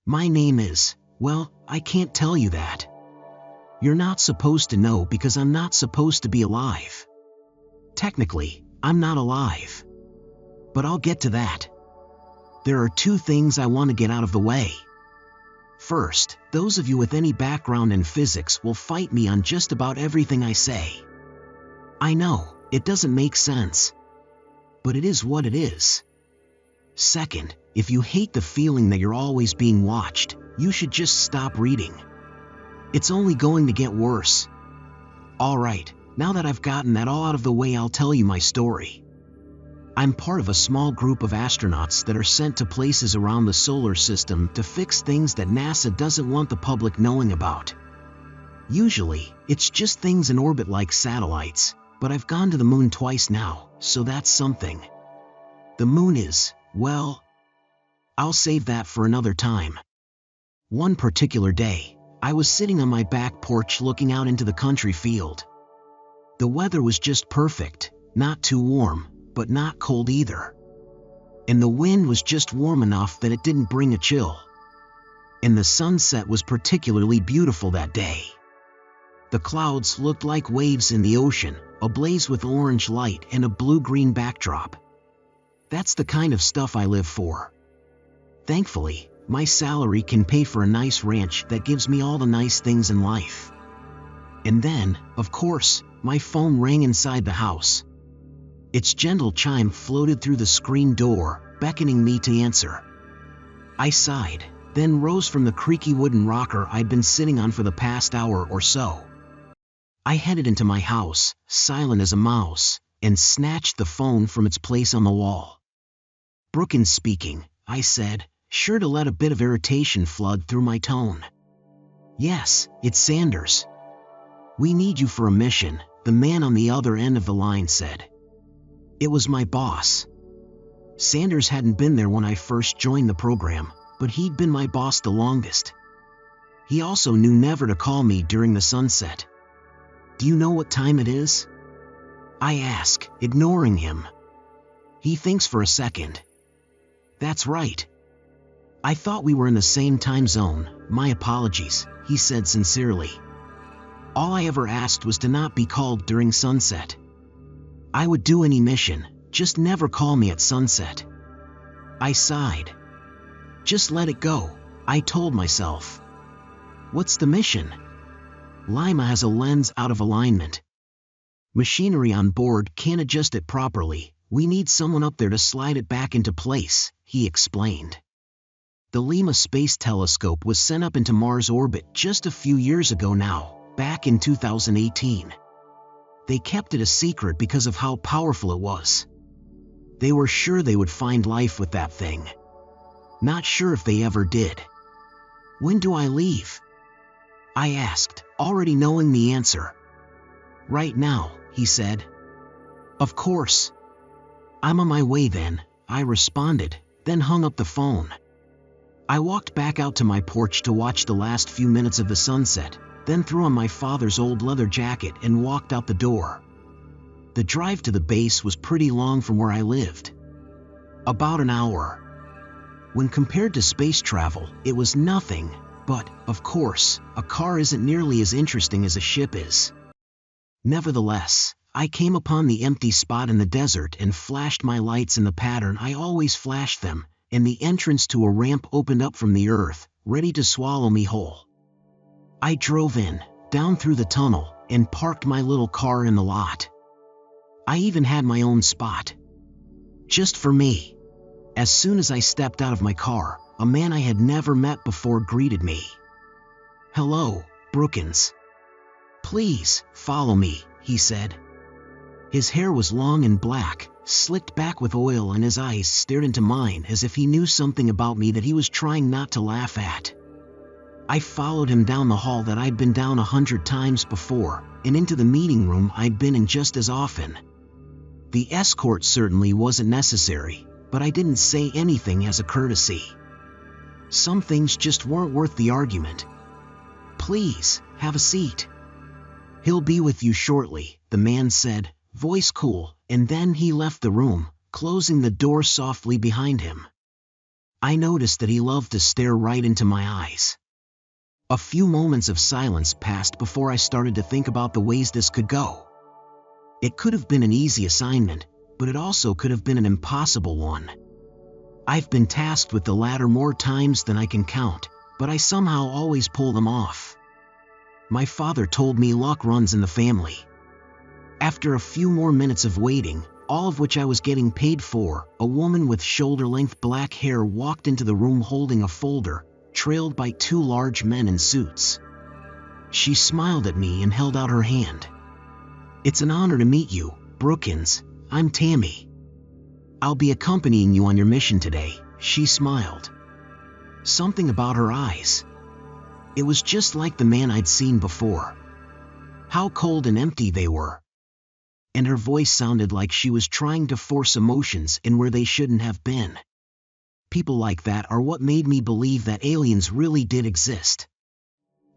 My name is, well, I can't tell you that. You're not supposed to know because I'm not supposed to be alive. Technically, I'm not alive. But I'll get to that. There are two things I want to get out of the way. First, those of you with any background in physics will fight me on just about everything I say. I know, it doesn't make sense. But it is what it is. Second, if you hate the feeling that you're always being watched, you should just stop reading. It's only going to get worse. Alright, now that I've gotten that all out of the way, I'll tell you my story. I'm part of a small group of astronauts that are sent to places around the solar system to fix things that NASA doesn't want the public knowing about. Usually, it's just things in orbit like satellites, but I've gone to the moon twice now, so that's something. The moon is, well, I'll save that for another time. One particular day, I was sitting on my back porch looking out into the country field. The weather was just perfect, not too warm, but not cold either. And the wind was just warm enough that it didn't bring a chill. And the sunset was particularly beautiful that day. The clouds looked like waves in the ocean, ablaze with orange light and a blue-green backdrop. That's the kind of stuff I live for. Thankfully, my salary can pay for a nice ranch that gives me all the nice things in life. And then, of course, my phone rang inside the house. Its gentle chime floated through the screen door, beckoning me to answer. I sighed, then rose from the creaky wooden rocker I'd been sitting on for the past hour or so. I headed into my house, silent as a mouse, and snatched the phone from its place on the wall. "Brookins speaking," I said, sure to let a bit of irritation flood through my tone. "Yes, it's Sanders." "We need you for a mission," the man on the other end of the line said. It was my boss. Sanders hadn't been there when I first joined the program, but he'd been my boss the longest. He also knew never to call me during the sunset. "Do you know what time it is?" I ask, ignoring him. He thinks for a second. "That's right. I thought we were in the same time zone, my apologies," he said sincerely. "All I ever asked was to not be called during sunset. I would do any mission, just never call me at sunset." I sighed. "Just let it go," I told myself. "What's the mission?" "Lima has a lens out of alignment. Machinery on board can't adjust it properly. We need someone up there to slide it back into place," he explained. The Lima Space Telescope was sent up into Mars orbit just a few years ago now, back in 2018. They kept it a secret because of how powerful it was. They were sure they would find life with that thing. Not sure if they ever did. "When do I leave?" I asked, already knowing the answer. "Right now," he said. "Of course." "I'm on my way then," I responded, then hung up the phone. I walked back out to my porch to watch the last few minutes of the sunset, then threw on my father's old leather jacket and walked out the door. The drive to the base was pretty long from where I lived. About an hour. When compared to space travel, it was nothing, but, of course, a car isn't nearly as interesting as a ship is. Nevertheless, I came upon the empty spot in the desert and flashed my lights in the pattern I always flashed them, and the entrance to a ramp opened up from the earth, ready to swallow me whole. I drove in, down through the tunnel, and parked my little car in the lot. I even had my own spot. Just for me. As soon as I stepped out of my car, a man I had never met before greeted me. "Hello, Brookins. Please, follow me," he said. His hair was long and black, slicked back with oil, and his eyes stared into mine as if he knew something about me that he was trying not to laugh at. I followed him down the hall that I'd been down 100 times before, and into the meeting room I'd been in just as often. The escort certainly wasn't necessary, but I didn't say anything as a courtesy. Some things just weren't worth the argument. "Please, have a seat." "He'll be with you shortly," the man said, voice cool, and then he left the room, closing the door softly behind him. I noticed that he loved to stare right into my eyes. A few moments of silence passed before I started to think about the ways this could go. It could have been an easy assignment, but it also could have been an impossible one. I've been tasked with the latter more times than I can count, but I somehow always pull them off. My father told me luck runs in the family. After a few more minutes of waiting, all of which I was getting paid for, a woman with shoulder-length black hair walked into the room holding a folder, trailed by two large men in suits. She smiled at me and held out her hand. "It's an honor to meet you, Brookins. I'm Tammy. I'll be accompanying you on your mission today," she smiled. Something about her eyes. It was just like the man I'd seen before. How cold and empty they were. And her voice sounded like she was trying to force emotions in where they shouldn't have been. People like that are what made me believe that aliens really did exist.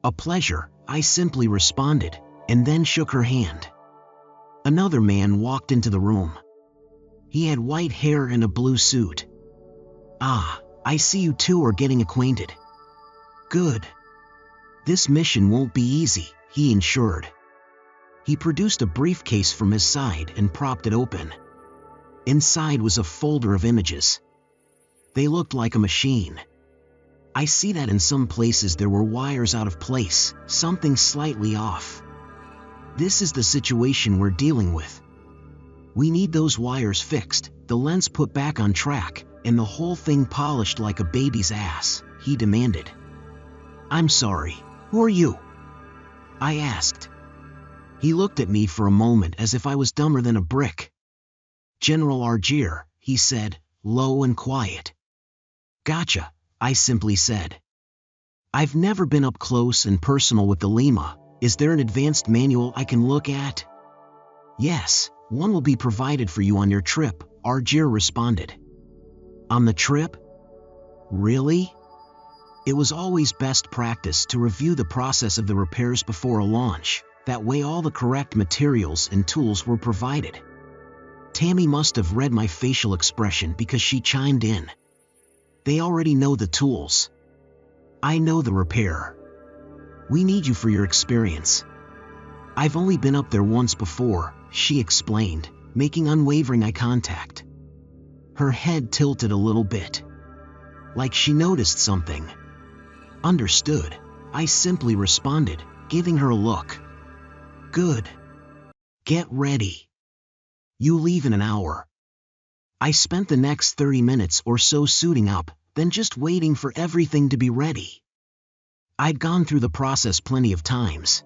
"A pleasure," I simply responded, and then shook her hand. Another man walked into the room. He had white hair and a blue suit. "Ah, I see you two are getting acquainted. Good. This mission won't be easy," he ensured. He produced a briefcase from his side and propped it open. Inside was a folder of images. They looked like a machine. I see that in some places there were wires out of place, something slightly off. This is the situation we're dealing with. We need those wires fixed, the lens put back on track, and the whole thing polished like a baby's ass, he demanded. "I'm sorry, who are you?" I asked. He looked at me for a moment as if I was dumber than a brick. "General Argier," he said, low and quiet. "Gotcha," I simply said. "I've never been up close and personal with the Lima. Is there an advanced manual I can look at?" "Yes, one will be provided for you on your trip," Argier responded. "On the trip? Really?" It was always best practice to review the process of the repairs before a launch. That way all the correct materials and tools were provided. Tammy must have read my facial expression because she chimed in. "They already know the tools. I know the repair. We need you for your experience." "I've only been up there once before," she explained, making unwavering eye contact. Her head tilted a little bit. Like she noticed something. "Understood," I simply responded, giving her a look. "Good. Get ready. You leave in an hour." I spent the next 30 minutes or so suiting up, then just waiting for everything to be ready. I'd gone through the process plenty of times.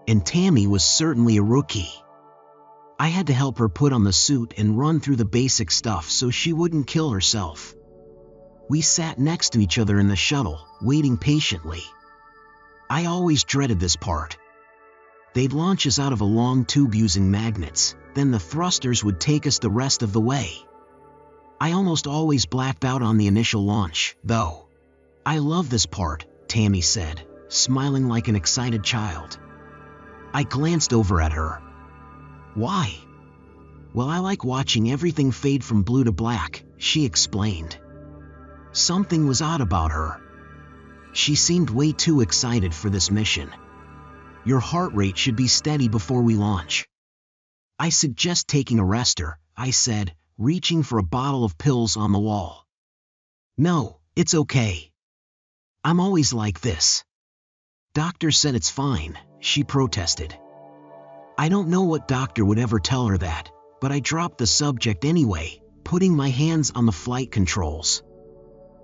And Tammy was certainly a rookie. I had to help her put on the suit and run through the basic stuff so she wouldn't kill herself. We sat next to each other in the shuttle, waiting patiently. I always dreaded this part. They'd launch us out of a long tube using magnets, then the thrusters would take us the rest of the way. I almost always blacked out on the initial launch, though. "I love this part," Tammy said, smiling like an excited child. I glanced over at her. "Why?" "Well, I like watching everything fade from blue to black," she explained. Something was odd about her. She seemed way too excited for this mission. "Your heart rate should be steady before we launch. I suggest taking a rester," I said, reaching for a bottle of pills on the wall. "No, it's okay. I'm always like this." "Doctor said it's fine," she protested. I don't know what doctor would ever tell her that, but I dropped the subject anyway, putting my hands on the flight controls.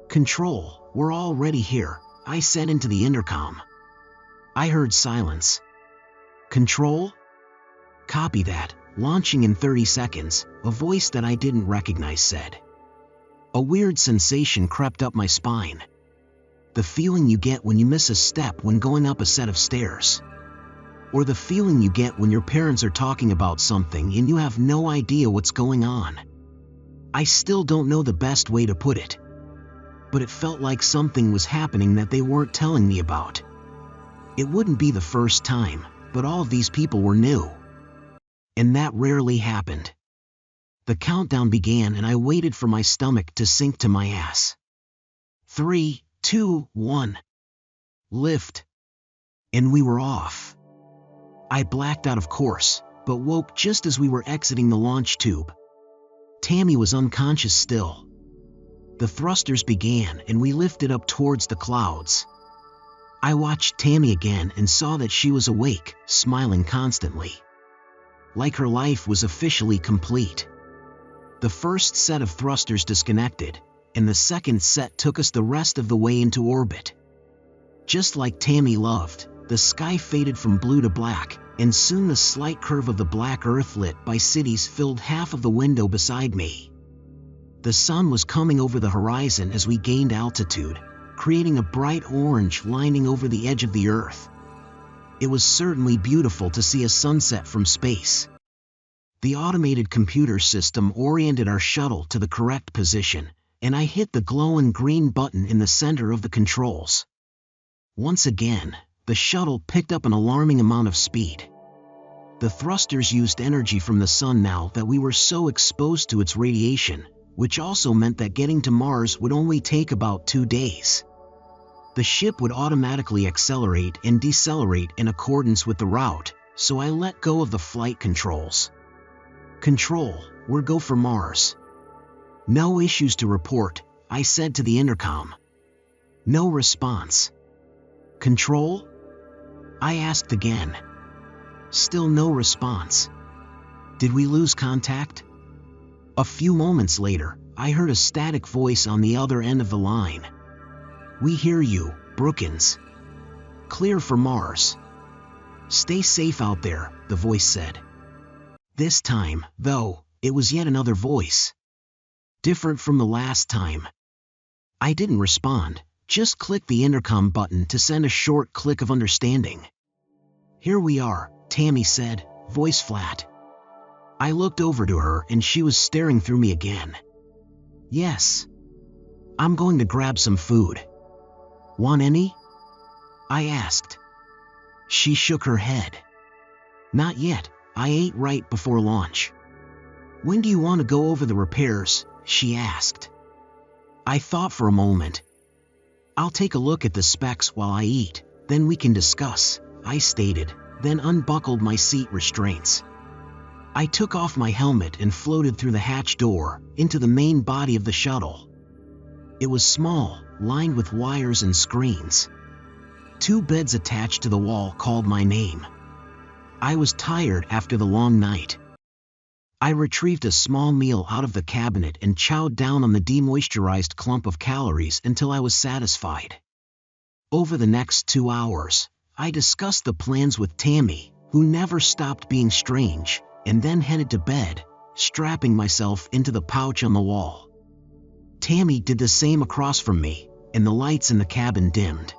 "Control, we're already here," I said into the intercom. I heard silence. "Control? Copy that, launching in 30 seconds, a voice that I didn't recognize said. A weird sensation crept up my spine. The feeling you get when you miss a step when going up a set of stairs. Or the feeling you get when your parents are talking about something and you have no idea what's going on. I still don't know the best way to put it. But it felt like something was happening that they weren't telling me about. It wouldn't be the first time, but all of these people were new. And that rarely happened. The countdown began and I waited for my stomach to sink to my ass. 3, 2, 1. Lift. And we were off. I blacked out, of course, but woke just as we were exiting the launch tube. Tammy was unconscious still. The thrusters began and we lifted up towards the clouds. I watched Tammy again and saw that she was awake, smiling constantly. Like her life was officially complete. The first set of thrusters disconnected, and the second set took us the rest of the way into orbit. Just like Tammy loved, the sky faded from blue to black, and soon the slight curve of the black earth lit by cities filled half of the window beside me. The sun was coming over the horizon as we gained altitude, creating a bright orange lining over the edge of the earth. It was certainly beautiful to see a sunset from space. The automated computer system oriented our shuttle to the correct position, and I hit the glowing green button in the center of the controls. Once again, the shuttle picked up an alarming amount of speed. The thrusters used energy from the sun now that we were so exposed to its radiation, which also meant that getting to Mars would only take about 2 days. The ship would automatically accelerate and decelerate in accordance with the route, so I let go of the flight controls. Control, we're go for Mars. No issues to report, I said to the intercom. No response. Control? I asked again. Still no response. Did we lose contact? A few moments later, I heard a static voice on the other end of the line. We hear you, Brookins. Clear for Mars. Stay safe out there, the voice said. This time, though, it was yet another voice. Different from the last time. I didn't respond, just clicked the intercom button to send a short click of understanding. Here we are, Tammy said, voice flat. I looked over to her and she was staring through me again. Yes. I'm going to grab some food. Want any? I asked. She shook her head. Not yet, I ate right before launch. When do you want to go over the repairs? She asked. I thought for a moment. I'll take a look at the specs while I eat, then we can discuss, I stated, then unbuckled my seat restraints. I took off my helmet and floated through the hatch door, into the main body of the shuttle. It was small, lined with wires and screens. 2 beds attached to the wall called my name. I was tired after the long night. I retrieved a small meal out of the cabinet and chowed down on the demoisturized clump of calories until I was satisfied. Over the next 2 hours, I discussed the plans with Tammy, who never stopped being strange, and then headed to bed, strapping myself into the pouch on the wall. Tammy did the same across from me, and the lights in the cabin dimmed.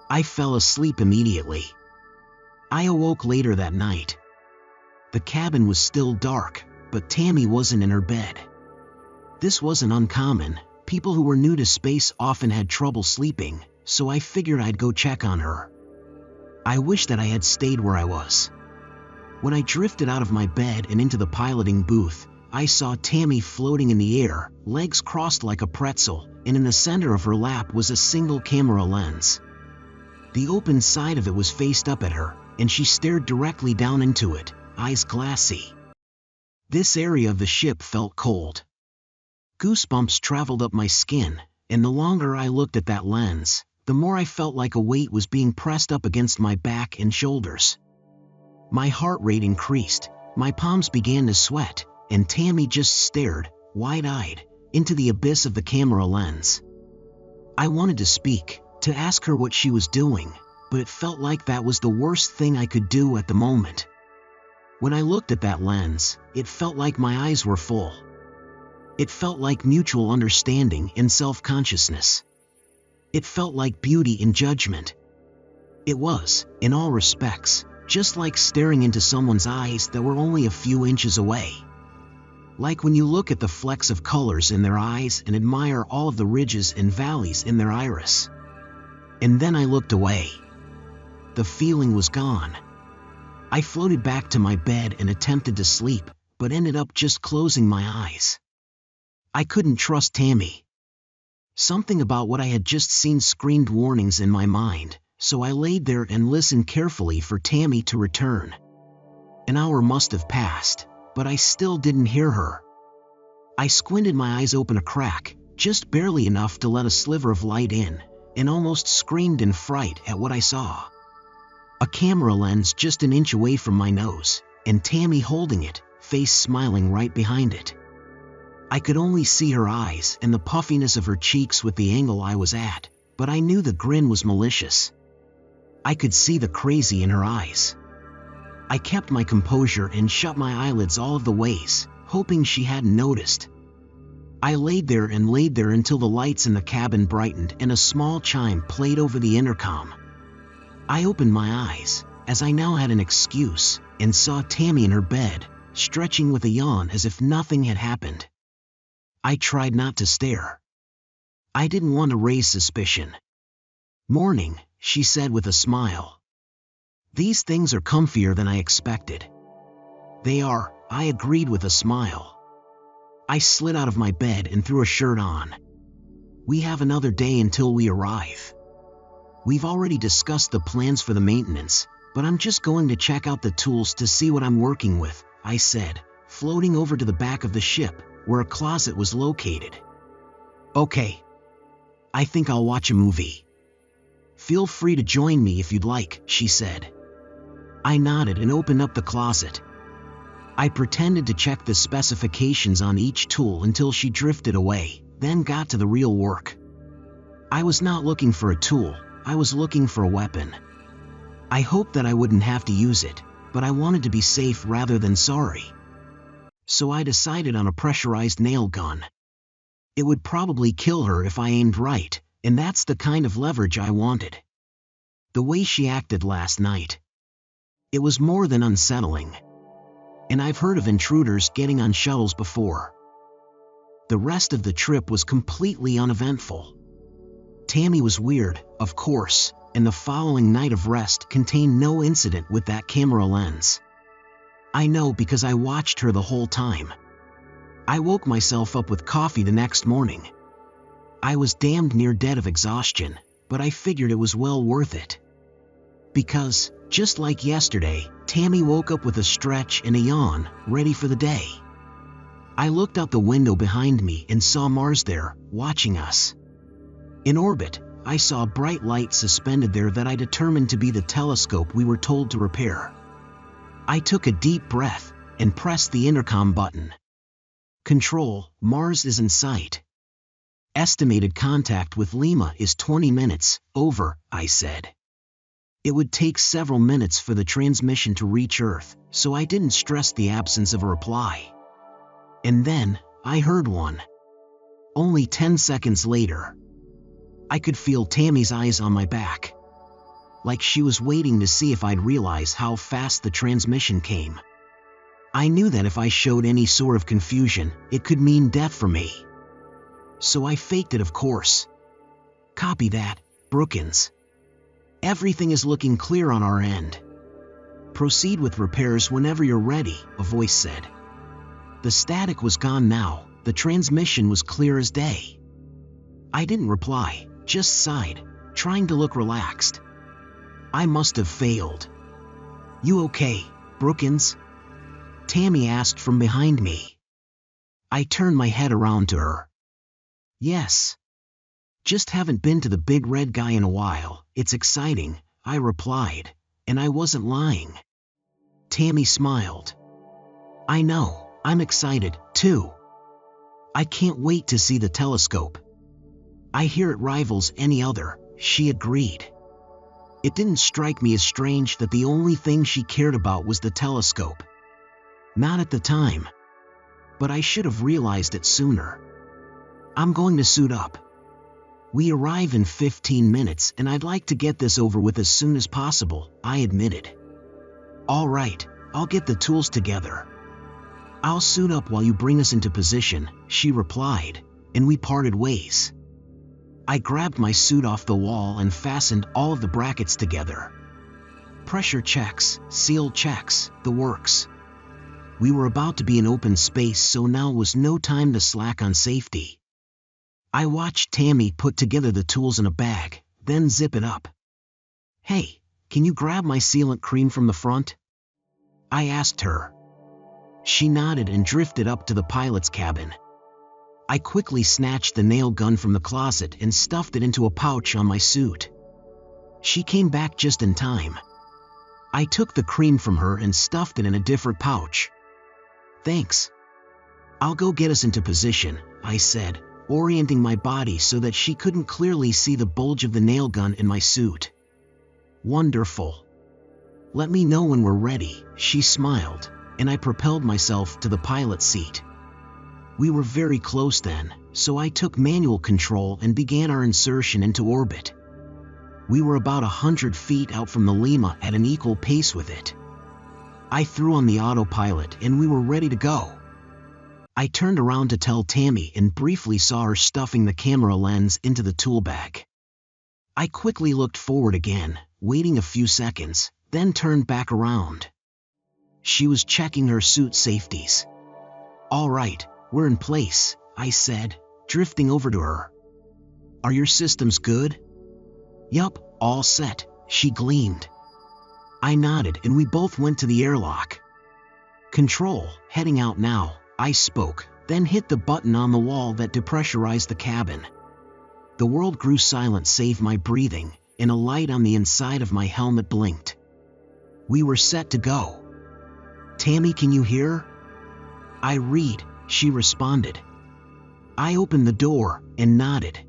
I fell asleep immediately. I awoke later that night. The cabin was still dark, but Tammy wasn't in her bed. This wasn't uncommon. People who were new to space often had trouble sleeping, so I figured I'd go check on her. I wish that I had stayed where I was. When I drifted out of my bed and into the piloting booth, I saw Tammy floating in the air, legs crossed like a pretzel, and in the center of her lap was a single camera lens. The open side of it was faced up at her, and she stared directly down into it, eyes glassy. This area of the ship felt cold. Goosebumps traveled up my skin, and the longer I looked at that lens, the more I felt like a weight was being pressed up against my back and shoulders. My heart rate increased, my palms began to sweat, and Tammy just stared, wide-eyed, into the abyss of the camera lens. I wanted to speak, to ask her what she was doing, but it felt like that was the worst thing I could do at the moment. When I looked at that lens, it felt like my eyes were full. It felt like mutual understanding and self-consciousness. It felt like beauty and judgment. It was, in all respects, just like staring into someone's eyes that were only a few inches away. Like when you look at the flecks of colors in their eyes and admire all of the ridges and valleys in their iris. And then I looked away. The feeling was gone. I floated back to my bed and attempted to sleep, but ended up just closing my eyes. I couldn't trust Tammy. Something about what I had just seen screamed warnings in my mind, so I laid there and listened carefully for Tammy to return. An hour must have passed, but I still didn't hear her. I squinted my eyes open a crack, just barely enough to let a sliver of light in, and almost screamed in fright at what I saw. A camera lens just an inch away from my nose, and Tammy holding it, face smiling right behind it. I could only see her eyes and the puffiness of her cheeks with the angle I was at, but I knew the grin was malicious. I could see the crazy in her eyes. I kept my composure and shut my eyelids all of the ways, hoping she hadn't noticed. I laid there until the lights in the cabin brightened and a small chime played over the intercom. I opened my eyes, as I now had an excuse, and saw Tammy in her bed, stretching with a yawn as if nothing had happened. I tried not to stare. I didn't want to raise suspicion. "Morning," she said with a smile. "These things are comfier than I expected." "They are," I agreed with a smile. I slid out of my bed and threw a shirt on. "We have another day until we arrive. We've already discussed the plans for the maintenance, but I'm just going to check out the tools to see what I'm working with," I said, floating over to the back of the ship, where a closet was located. "Okay. I think I'll watch a movie. Feel free to join me if you'd like," she said. I nodded and opened up the closet. I pretended to check the specifications on each tool until she drifted away, then got to the real work. I was not looking for a tool, I was looking for a weapon. I hoped that I wouldn't have to use it, but I wanted to be safe rather than sorry. So I decided on a pressurized nail gun. It would probably kill her if I aimed right, and that's the kind of leverage I wanted. The way she acted last night. It was more than unsettling. And I've heard of intruders getting on shuttles before. The rest of the trip was completely uneventful. Tammy was weird, of course, and the following night of rest contained no incident with that camera lens. I know because I watched her the whole time. I woke myself up with coffee the next morning. I was damned near dead of exhaustion, but I figured it was well worth it. Because, just like yesterday, Tammy woke up with a stretch and a yawn, ready for the day. I looked out the window behind me and saw Mars there, watching us. In orbit, I saw a bright light suspended there that I determined to be the telescope we were told to repair. I took a deep breath and pressed the intercom button. "Control, Mars is in sight. Estimated contact with Lima is 20 minutes, over," I said. It would take several minutes for the transmission to reach Earth, so I didn't stress the absence of a reply. And then, I heard one. Only 10 seconds later. I could feel Tammy's eyes on my back. Like she was waiting to see if I'd realize how fast the transmission came. I knew that if I showed any sort of confusion, it could mean death for me. So I faked it, of course. "Copy that, Brookins. Everything is looking clear on our end. Proceed with repairs whenever you're ready," a voice said. The static was gone now, the transmission was clear as day. I didn't reply, just sighed, trying to look relaxed. I must have failed. "You okay, Brookins?" Tammy asked from behind me. I turned my head around to her. "Yes. Just haven't been to the big red guy in a while, it's exciting," I replied, and I wasn't lying. Tammy smiled. "I know, I'm excited, too. I can't wait to see the telescope. I hear it rivals any other," she agreed. It didn't strike me as strange that the only thing she cared about was the telescope. Not at the time. But I should have realized it sooner. "I'm going to suit up. We arrive in 15 minutes and I'd like to get this over with as soon as possible," I admitted. "All right, I'll get the tools together. I'll suit up while you bring us into position," she replied, and we parted ways. I grabbed my suit off the wall and fastened all of the brackets together. Pressure checks, seal checks, the works. We were about to be in open space, so now was no time to slack on safety. I watched Tammy put together the tools in a bag, then zip it up. "Hey, can you grab my sealant cream from the front?" I asked her. She nodded and drifted up to the pilot's cabin. I quickly snatched the nail gun from the closet and stuffed it into a pouch on my suit. She came back just in time. I took the cream from her and stuffed it in a different pouch. "Thanks. I'll go get us into position," I said, orienting my body so that she couldn't clearly see the bulge of the nail gun in my suit. "Wonderful. Let me know when we're ready," she smiled, and I propelled myself to the pilot's seat. We were very close then, so I took manual control and began our insertion into orbit. We were about 100 feet out from the Lima at an equal pace with it. I threw on the autopilot and we were ready to go. I turned around to tell Tammy and briefly saw her stuffing the camera lens into the tool bag. I quickly looked forward again, waiting a few seconds, then turned back around. She was checking her suit safeties. "All right, we're in place," I said, drifting over to her. "Are your systems good?" "Yup, all set," she gleamed. I nodded and we both went to the airlock. "Control, heading out now," I spoke, then hit the button on the wall that depressurized the cabin. The world grew silent save my breathing, and a light on the inside of my helmet blinked. We were set to go. "Tammy, can you hear?" "I read," she responded. I opened the door and nodded.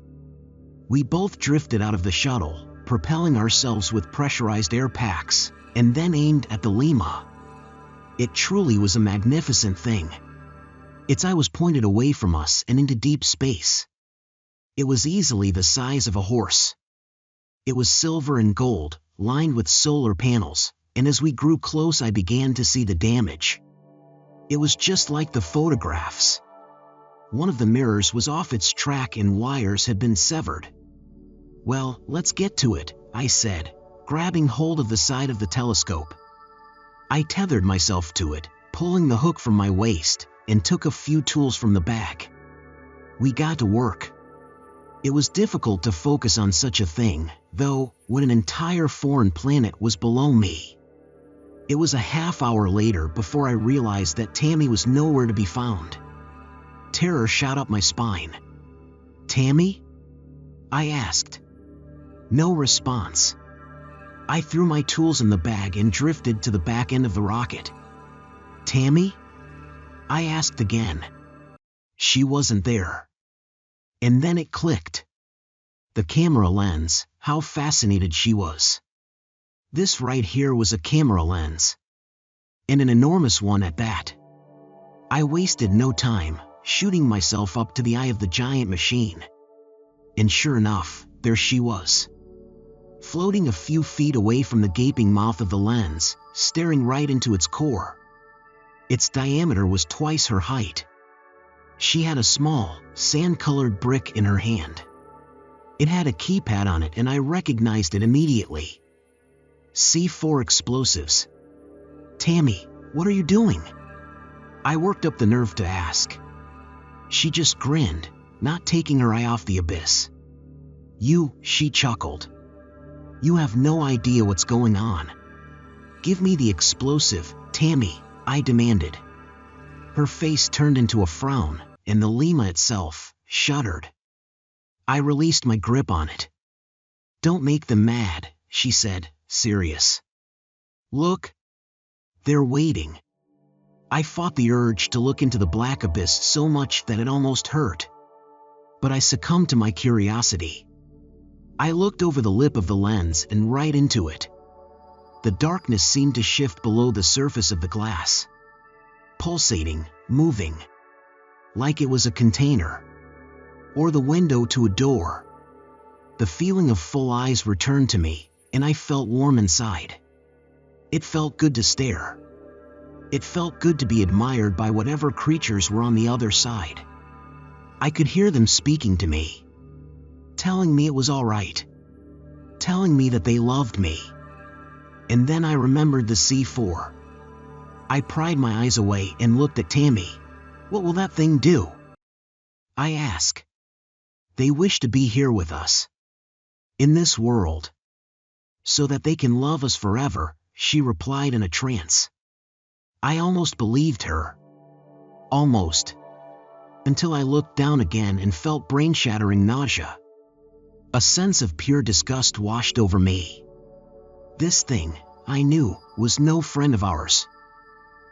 We both drifted out of the shuttle, propelling ourselves with pressurized air packs, and then aimed at the Lima. It truly was a magnificent thing. Its eye was pointed away from us and into deep space. It was easily the size of a horse. It was silver and gold, lined with solar panels, and as we grew close I began to see the damage. It was just like the photographs. One of the mirrors was off its track and wires had been severed. "Well, let's get to it," I said, grabbing hold of the side of the telescope. I tethered myself to it, pulling the hook from my waist, and took a few tools from the bag. We got to work. It was difficult to focus on such a thing, though, when an entire foreign planet was below me. It was a half hour later before I realized that Tammy was nowhere to be found. Terror shot up my spine. "Tammy?" I asked. No response. I threw my tools in the bag and drifted to the back end of the rocket. "Tammy?" I asked again. She wasn't there. And then it clicked. The camera lens, how fascinated she was. This right here was a camera lens. And an enormous one at that. I wasted no time, shooting myself up to the eye of the giant machine. And sure enough, there she was. Floating a few feet away from the gaping mouth of the lens, staring right into its core. Its diameter was twice her height. She had a small, sand-colored brick in her hand. It had a keypad on it and I recognized it immediately. C4 explosives. "Tammy, what are you doing?" I worked up the nerve to ask. She just grinned, not taking her eye off the abyss. She chuckled. "You have no idea what's going on. Give me the explosive, Tammy," I demanded. Her face turned into a frown, and the Lima itself shuddered. I released my grip on it. "Don't make them mad," she said, serious. "Look. They're waiting." I fought the urge to look into the black abyss so much that it almost hurt. But I succumbed to my curiosity. I looked over the lip of the lens and right into it. The darkness seemed to shift below the surface of the glass. Pulsating, moving. Like it was a container. Or the window to a door. The feeling of full eyes returned to me, and I felt warm inside. It felt good to stare. It felt good to be admired by whatever creatures were on the other side. I could hear them speaking to me. Telling me it was all right. Telling me that they loved me. And then I remembered the C4. I pried my eyes away and looked at Tammy. "What will that thing do?" I asked. They wish to be here with us. In this world. So that they can love us forever, she replied in a trance. I almost believed her. Almost. Until I looked down again and felt brain-shattering nausea. A sense of pure disgust washed over me. This thing, I knew, was no friend of ours.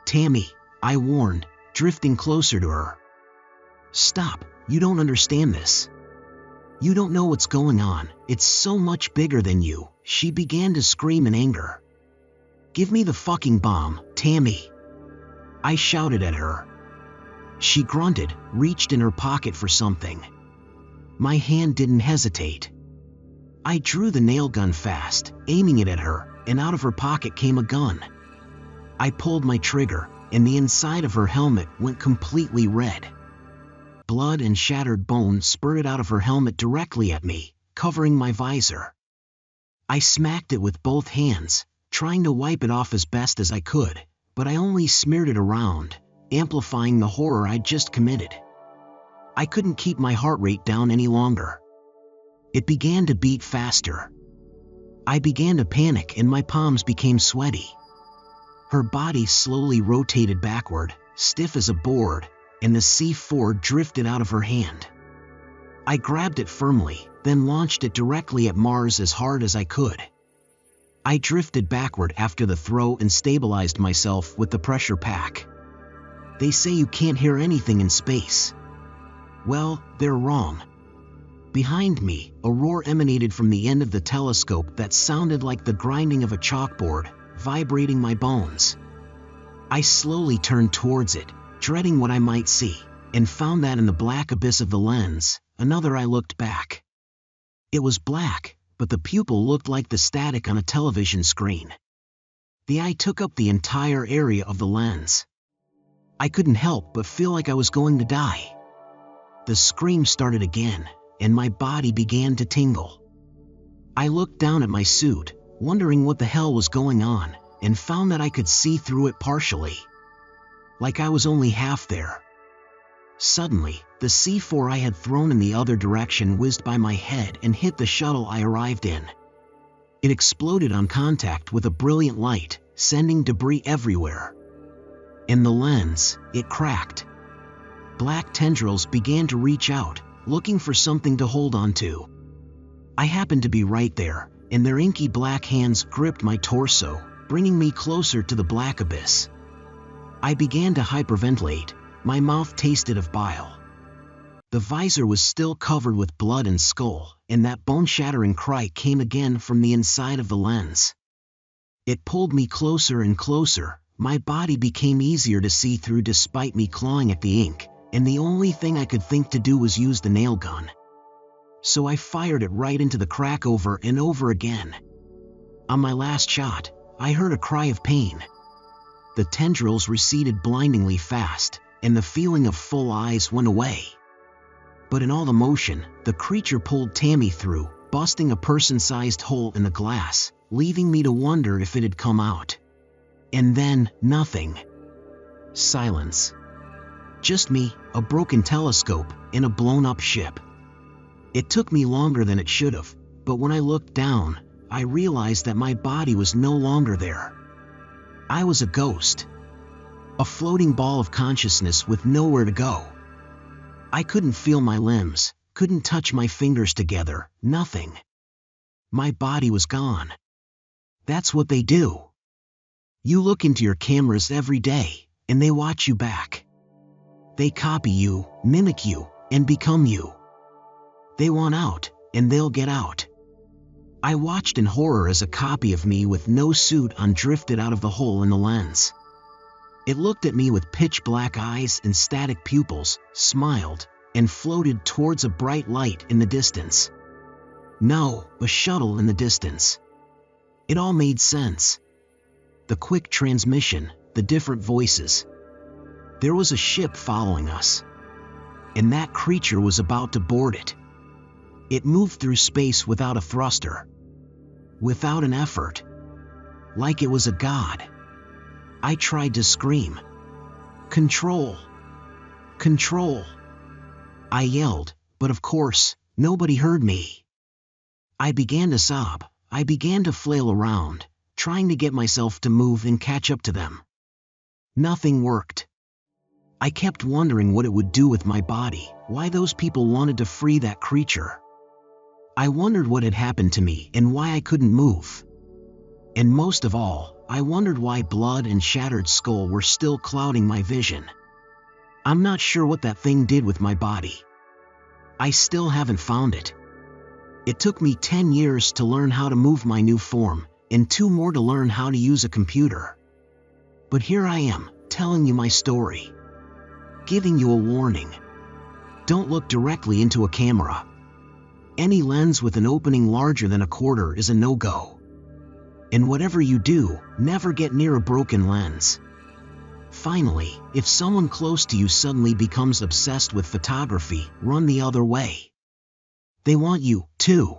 Tammy, I warned, drifting closer to her. Stop, you don't understand this. You don't know what's going on, it's so much bigger than you, she began to scream in anger. Give me the fucking bomb, Tammy. I shouted at her. She grunted, reached in her pocket for something. My hand didn't hesitate. I drew the nail gun fast, aiming it at her, and out of her pocket came a gun. I pulled my trigger, and the inside of her helmet went completely red. Blood and shattered bone spurted out of her helmet directly at me, covering my visor. I smacked it with both hands, trying to wipe it off as best as I could, but I only smeared it around, amplifying the horror I'd just committed. I couldn't keep my heart rate down any longer. It began to beat faster. I began to panic and my palms became sweaty. Her body slowly rotated backward, stiff as a board, and the C4 drifted out of her hand. I grabbed it firmly, then launched it directly at Mars as hard as I could. I drifted backward after the throw and stabilized myself with the pressure pack. They say you can't hear anything in space. Well, they're wrong. Behind me, a roar emanated from the end of the telescope that sounded like the grinding of a chalkboard, vibrating my bones. I slowly turned towards it, dreading what I might see, and found that in the black abyss of the lens, another eye looked back. It was black, but the pupil looked like the static on a television screen. The eye took up the entire area of the lens. I couldn't help but feel like I was going to die. The scream started again, and my body began to tingle. I looked down at my suit, wondering what the hell was going on, and found that I could see through it partially. Like I was only half there. Suddenly, the C4 I had thrown in the other direction whizzed by my head and hit the shuttle I arrived in. It exploded on contact with a brilliant light, sending debris everywhere. In the lens, it cracked. Black tendrils began to reach out, looking for something to hold on to. I happened to be right there, and their inky black hands gripped my torso, bringing me closer to the black abyss. I began to hyperventilate, my mouth tasted of bile. The visor was still covered with blood and skull, and that bone-shattering cry came again from the inside of the lens. It pulled me closer and closer, my body became easier to see through despite me clawing at the ink, and the only thing I could think to do was use the nail gun. So I fired it right into the crack over and over again. On my last shot, I heard a cry of pain. The tendrils receded blindingly fast, and the feeling of full eyes went away. But in all the motion, the creature pulled Tammy through, busting a person-sized hole in the glass, leaving me to wonder if it had come out. And then, nothing. Silence. Just me, a broken telescope, and a blown-up ship. It took me longer than it should have, but when I looked down, I realized that my body was no longer there. I was a ghost. A floating ball of consciousness with nowhere to go. I couldn't feel my limbs, couldn't touch my fingers together, nothing. My body was gone. That's what they do. You look into your cameras every day, and they watch you back. They copy you, mimic you, and become you. They want out, and they'll get out. I watched in horror as a copy of me with no suit on drifted out of the hole in the lens. It looked at me with pitch-black eyes and static pupils, smiled, and floated towards a bright light in the distance. No, a shuttle in the distance. It all made sense. The quick transmission, the different voices. There was a ship following us. And that creature was about to board it. It moved through space without a thruster. Without an effort. Like it was a god. I tried to scream. Control! Control! I yelled, but of course, Nobody heard me. I began to sob. I began to flail around, trying to get myself to move and catch up to them. Nothing worked. I kept wondering what it would do with my body, why those people wanted to free that creature. I wondered what had happened to me and why I couldn't move. And most of all, I wondered why blood and shattered skull were still clouding my vision. I'm not sure what that thing did with my body. I still haven't found it. It took me 10 years to learn how to move my new form, and 2 more to learn how to use a computer. But here I am, telling you my story. Giving you a warning. Don't look directly into a camera. Any lens with an opening larger than a quarter is a no-go. And whatever you do, never get near a broken lens. Finally, if someone close to you suddenly becomes obsessed with photography, run the other way. They want you, too.